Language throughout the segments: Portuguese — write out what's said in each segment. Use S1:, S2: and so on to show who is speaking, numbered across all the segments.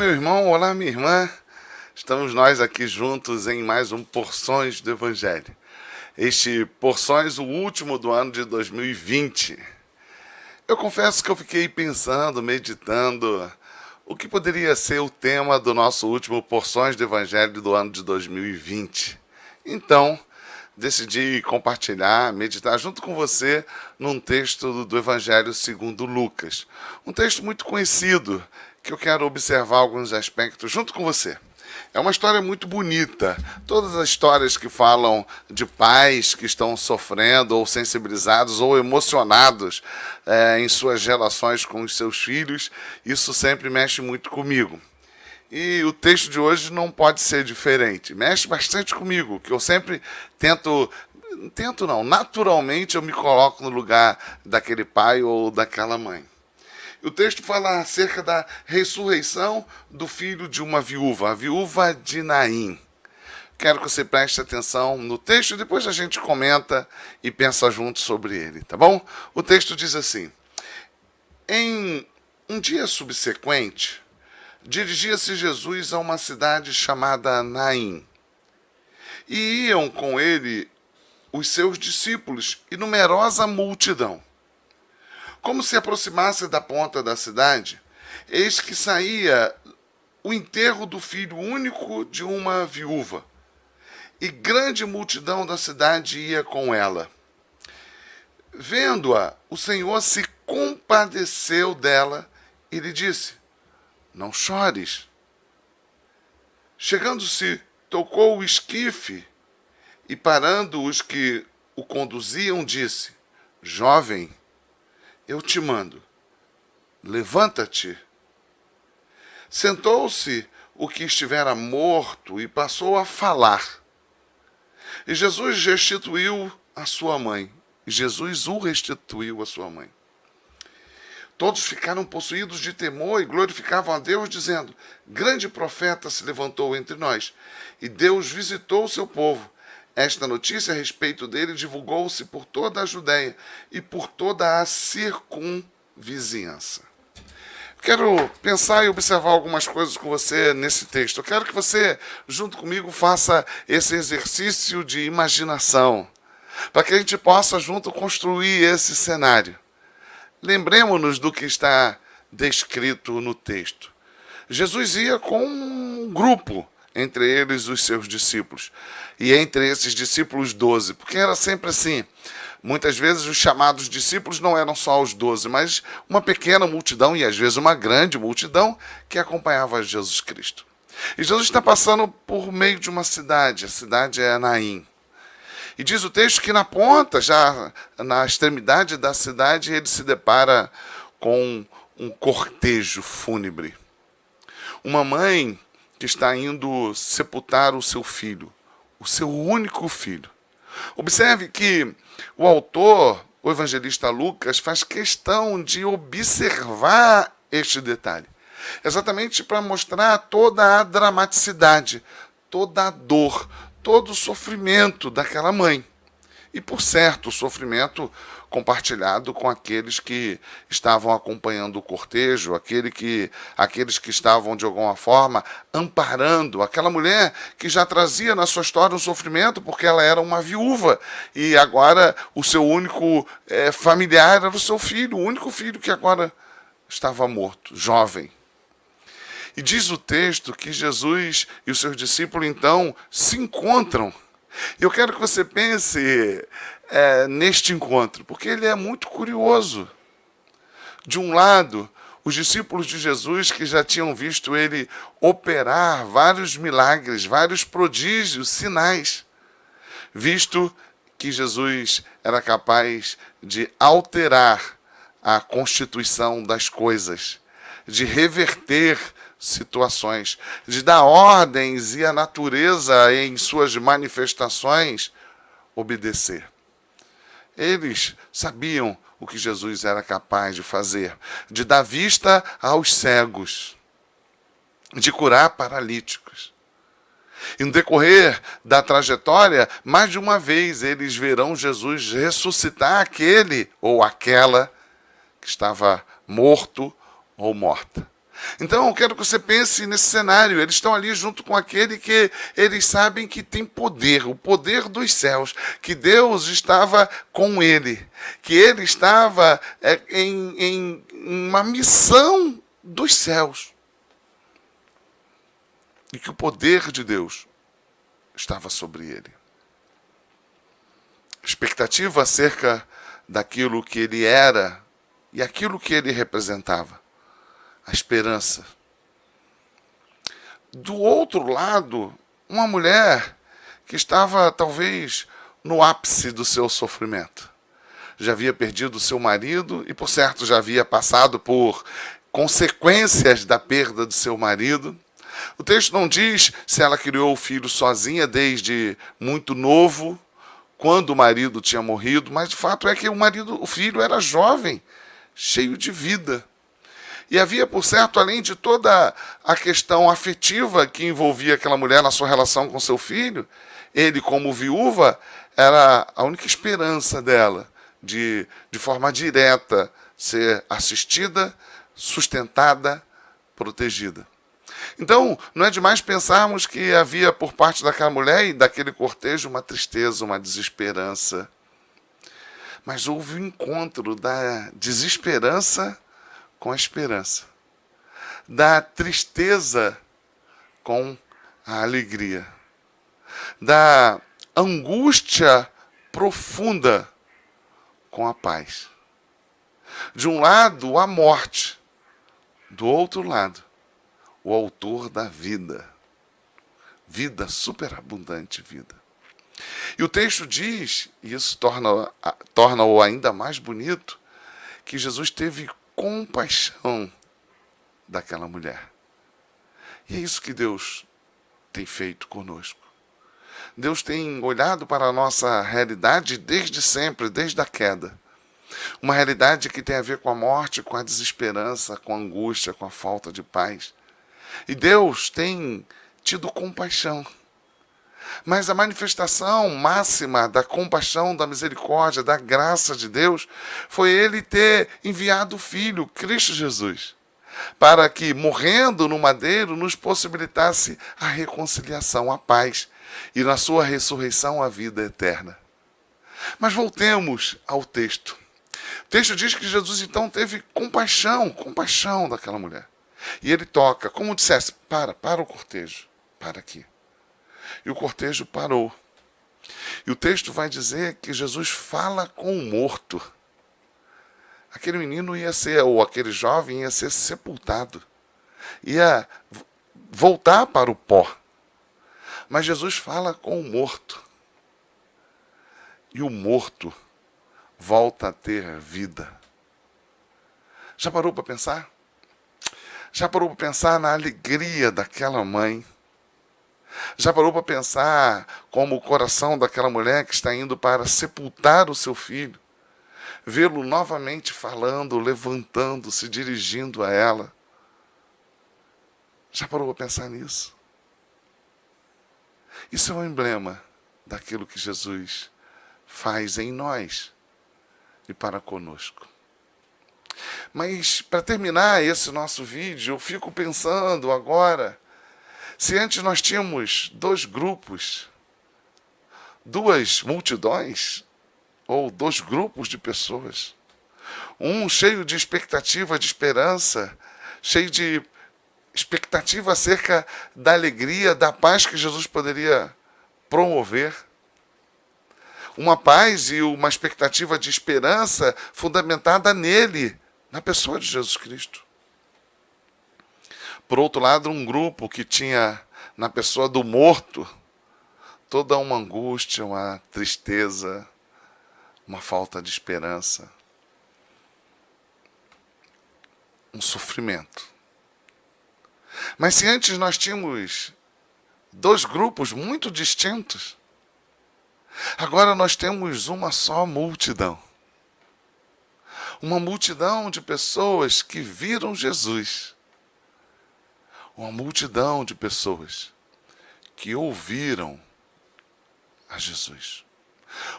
S1: meu irmão, olá, minha irmã. Estamos nós aqui juntos em mais um Porções do Evangelho. Este Porções, o último do ano de 2020. Eu confesso que eu fiquei pensando, meditando, o que poderia ser o tema do nosso último Porções do Evangelho do ano de 2020. Então, decidi compartilhar, meditar junto com você num texto do Evangelho segundo Lucas. Um texto muito conhecido, que eu quero observar alguns aspectos junto com você. É uma história muito bonita. Todas as histórias que falam de pais que estão sofrendo ou sensibilizados ou emocionados em suas relações com os seus filhos, isso sempre mexe muito comigo. E o texto de hoje não pode ser diferente. Mexe bastante comigo, que eu sempre naturalmente eu me coloco no lugar daquele pai ou daquela mãe. O texto fala acerca da ressurreição do filho de uma viúva, a viúva de Naim. Quero que você preste atenção no texto e depois a gente comenta e pensa junto sobre ele, tá bom? O texto diz assim: em um dia subsequente, dirigia-se Jesus a uma cidade chamada Naim. E iam com ele os seus discípulos e numerosa multidão. Como se aproximasse da ponta da cidade, eis que saía o enterro do filho único de uma viúva, e grande multidão da cidade ia com ela. Vendo-a, o Senhor se compadeceu dela e lhe disse: não chores. Chegando-se, tocou o esquife e, parando os que o conduziam, disse: jovem, eu te mando, levanta-te. Sentou-se o que estivera morto e passou a falar. E Jesus restituiu a sua mãe. Jesus o restituiu a sua mãe. Todos ficaram possuídos de temor e glorificavam a Deus, dizendo: grande profeta se levantou entre nós, e Deus visitou o seu povo. Esta notícia a respeito dele divulgou-se por toda a Judéia e por toda a circunvizinhança. Quero pensar e observar algumas coisas com você nesse texto. Eu quero que você, junto comigo, faça esse exercício de imaginação, para que a gente possa, junto, construir esse cenário. Lembremos-nos do que está descrito no texto. Jesus ia com um grupo, entre eles os seus discípulos. E entre esses discípulos, 12. Porque era sempre assim. Muitas vezes os chamados discípulos não eram só os 12, mas uma pequena multidão e às vezes uma grande multidão que acompanhava Jesus Cristo. E Jesus está passando por meio de uma cidade. A cidade é Naim. E diz o texto que na ponta, já na extremidade da cidade, ele se depara com um cortejo fúnebre. Uma mãe que está indo sepultar o seu filho, o seu único filho. Observe que o autor, o evangelista Lucas, faz questão de observar este detalhe, exatamente para mostrar toda a dramaticidade, toda a dor, todo o sofrimento daquela mãe. E, por certo, o sofrimento compartilhado com aqueles que estavam acompanhando o cortejo, aqueles que estavam, de alguma forma, amparando aquela mulher que já trazia na sua história um sofrimento, porque ela era uma viúva, e agora o seu único familiar era o seu filho, o único filho que agora estava morto, jovem. E diz o texto que Jesus e os seus discípulos, então, se encontram. Eu quero que você pense neste encontro, porque ele é muito curioso. De um lado, os discípulos de Jesus, que já tinham visto ele operar vários milagres, vários prodígios, sinais, visto que Jesus era capaz de alterar a constituição das coisas, de reverter situações, de dar ordens e a natureza em suas manifestações obedecer. Eles sabiam o que Jesus era capaz de fazer, de dar vista aos cegos, de curar paralíticos. E no decorrer da trajetória, mais de uma vez eles verão Jesus ressuscitar aquele ou aquela que estava morto ou morta. Então eu quero que você pense nesse cenário. Eles estão ali junto com aquele que eles sabem que tem poder, o poder dos céus, que Deus estava com ele, que ele estava em uma missão dos céus. E que o poder de Deus estava sobre ele. Expectativa acerca daquilo que ele era e aquilo que ele representava. A esperança. Do outro lado, uma mulher que estava talvez no ápice do seu sofrimento. Já havia perdido seu marido e, por certo, já havia passado por consequências da perda do seu marido. O texto não diz se ela criou o filho sozinha desde muito novo, quando o marido tinha morrido, mas o fato é que o filho era jovem, cheio de vida. E havia, por certo, além de toda a questão afetiva que envolvia aquela mulher na sua relação com seu filho, ele, como viúva, era a única esperança dela de forma direta, ser assistida, sustentada, protegida. Então, não é demais pensarmos que havia por parte daquela mulher e daquele cortejo uma tristeza, uma desesperança. Mas houve um encontro da desesperança com a esperança, da tristeza com a alegria, da angústia profunda com a paz. De um lado, a morte, do outro lado, o autor da vida. Vida superabundante, vida. E o texto diz, e isso torna-o ainda mais bonito, que Jesus teve compaixão daquela mulher. E é isso que Deus tem feito conosco. Deus tem olhado para a nossa realidade desde sempre, desde a queda. Uma realidade que tem a ver com a morte, com a desesperança, com a angústia, com a falta de paz. E Deus tem tido compaixão. Mas a manifestação máxima da compaixão, da misericórdia, da graça de Deus, foi Ele ter enviado o Filho, Cristo Jesus, para que, morrendo no madeiro, nos possibilitasse a reconciliação, a paz, e na sua ressurreição a vida eterna. Mas voltemos ao texto. O texto diz que Jesus então teve compaixão daquela mulher. E ele toca, como dissesse, para o cortejo, para aqui. E o cortejo parou. E o texto vai dizer que Jesus fala com o morto. Aquele menino ia ser, ou aquele jovem ia ser sepultado. Ia voltar para o pó. Mas Jesus fala com o morto. E o morto volta a ter vida. Já parou para pensar? Já parou para pensar na alegria daquela mãe? Já parou para pensar como o coração daquela mulher que está indo para sepultar o seu filho, vê-lo novamente falando, levantando, se dirigindo a ela? Já parou para pensar nisso? Isso é um emblema daquilo que Jesus faz em nós e para conosco. Mas, para terminar esse nosso vídeo, eu fico pensando agora, se antes nós tínhamos dois grupos, duas multidões, ou dois grupos de pessoas, um cheio de expectativa, de esperança, cheio de expectativa acerca da alegria, da paz que Jesus poderia promover, uma paz e uma expectativa de esperança fundamentada nele, na pessoa de Jesus Cristo. Por outro lado, um grupo que tinha na pessoa do morto toda uma angústia, uma tristeza, uma falta de esperança, um sofrimento. Mas se antes nós tínhamos dois grupos muito distintos, agora nós temos uma só multidão. Uma multidão de pessoas que viram Jesus. Uma multidão de pessoas que ouviram a Jesus.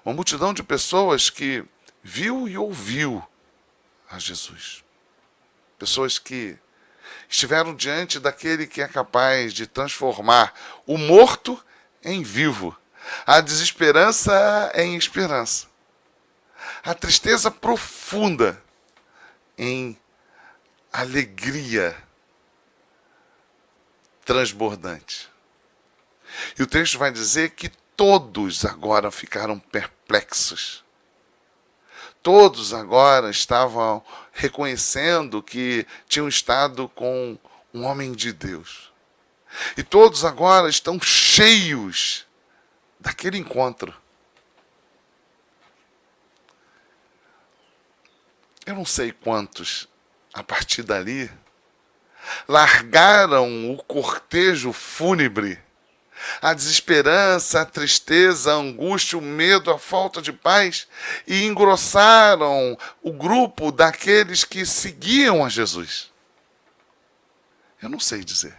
S1: Uma multidão de pessoas que viu e ouviu a Jesus. Pessoas que estiveram diante daquele que é capaz de transformar o morto em vivo, a desesperança em esperança, a tristeza profunda em alegria transbordante. E o texto vai dizer que todos agora ficaram perplexos. Todos agora estavam reconhecendo que tinham estado com um homem de Deus. E todos agora estão cheios daquele encontro. Eu não sei quantos, a partir dali, largaram o cortejo fúnebre, a desesperança, a tristeza, a angústia, o medo, a falta de paz, e engrossaram o grupo daqueles que seguiam a Jesus. Eu não sei dizer.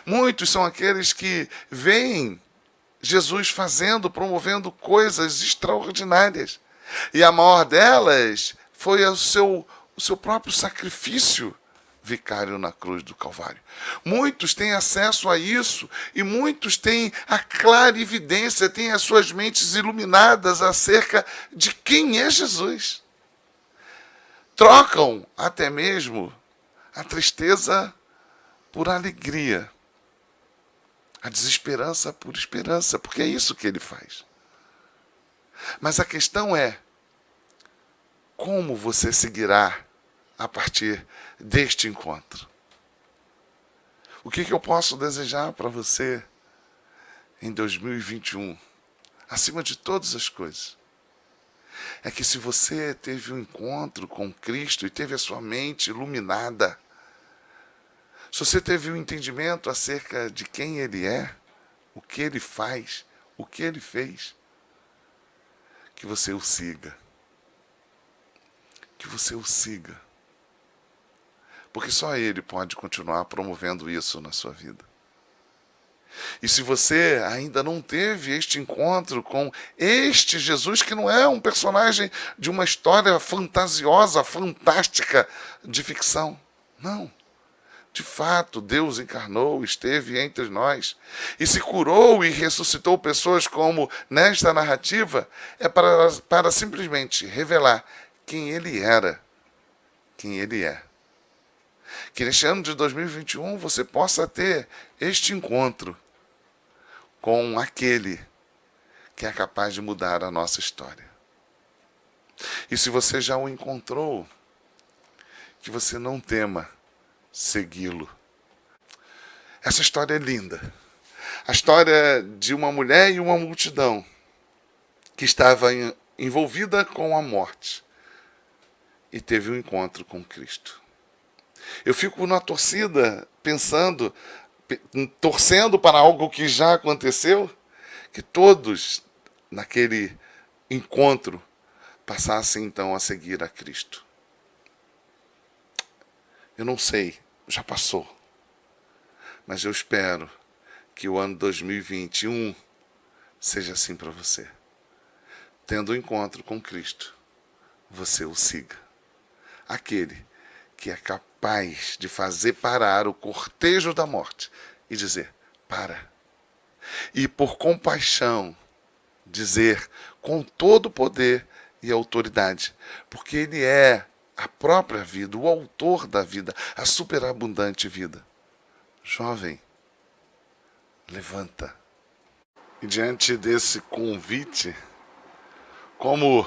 S1: Muitos são aqueles que veem Jesus fazendo, promovendo coisas extraordinárias. E a maior delas foi o seu próprio sacrifício vicário na cruz do Calvário. Muitos têm acesso a isso e muitos têm a clarividência, têm as suas mentes iluminadas acerca de quem é Jesus. Trocam até mesmo a tristeza por alegria, a desesperança por esperança, porque é isso que ele faz. Mas a questão é, como você seguirá a partir deste encontro? O que eu posso desejar para você em 2021, acima de todas as coisas? É que se você teve um encontro com Cristo e teve a sua mente iluminada, se você teve um entendimento acerca de quem Ele é, o que Ele faz, o que Ele fez, que você o siga. Que você o siga. Porque só Ele pode continuar promovendo isso na sua vida. E se você ainda não teve este encontro com este Jesus, que não é um personagem de uma história fantasiosa, fantástica, de ficção. Não. De fato, Deus encarnou, esteve entre nós e se curou e ressuscitou pessoas como nesta narrativa, é para simplesmente revelar quem Ele era, quem Ele é. Que neste ano de 2021 você possa ter este encontro com aquele que é capaz de mudar a nossa história. E se você já o encontrou, que você não tema segui-lo. Essa história é linda. A história de uma mulher e uma multidão que estava envolvida com a morte e teve um encontro com Cristo. Eu fico na torcida pensando, torcendo para algo que já aconteceu, que todos naquele encontro passassem então a seguir a Cristo. Eu não sei, já passou. Mas eu espero que o ano 2021 seja assim para você. Tendo um encontro com Cristo, você o siga. Aquele que é capaz de fazer parar o cortejo da morte e dizer, para. E por compaixão, dizer com todo o poder e autoridade, porque Ele é a própria vida, o autor da vida, a superabundante vida. Jovem, levanta. E diante desse convite, como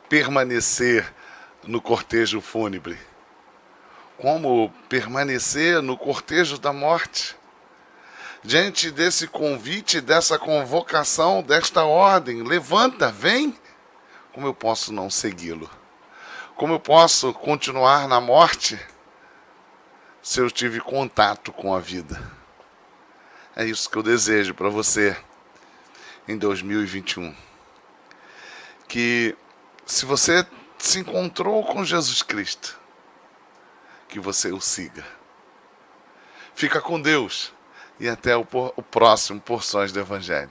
S1: permanecer no cortejo fúnebre? Como permanecer no cortejo da morte? Diante desse convite, dessa convocação, desta ordem, levanta, vem, como eu posso não segui-lo? Como eu posso continuar na morte se eu tive contato com a vida? É isso que eu desejo para você em 2021. Que se você se encontrou com Jesus Cristo, que você o siga. Fica com Deus e até o próximo Porções do Evangelho.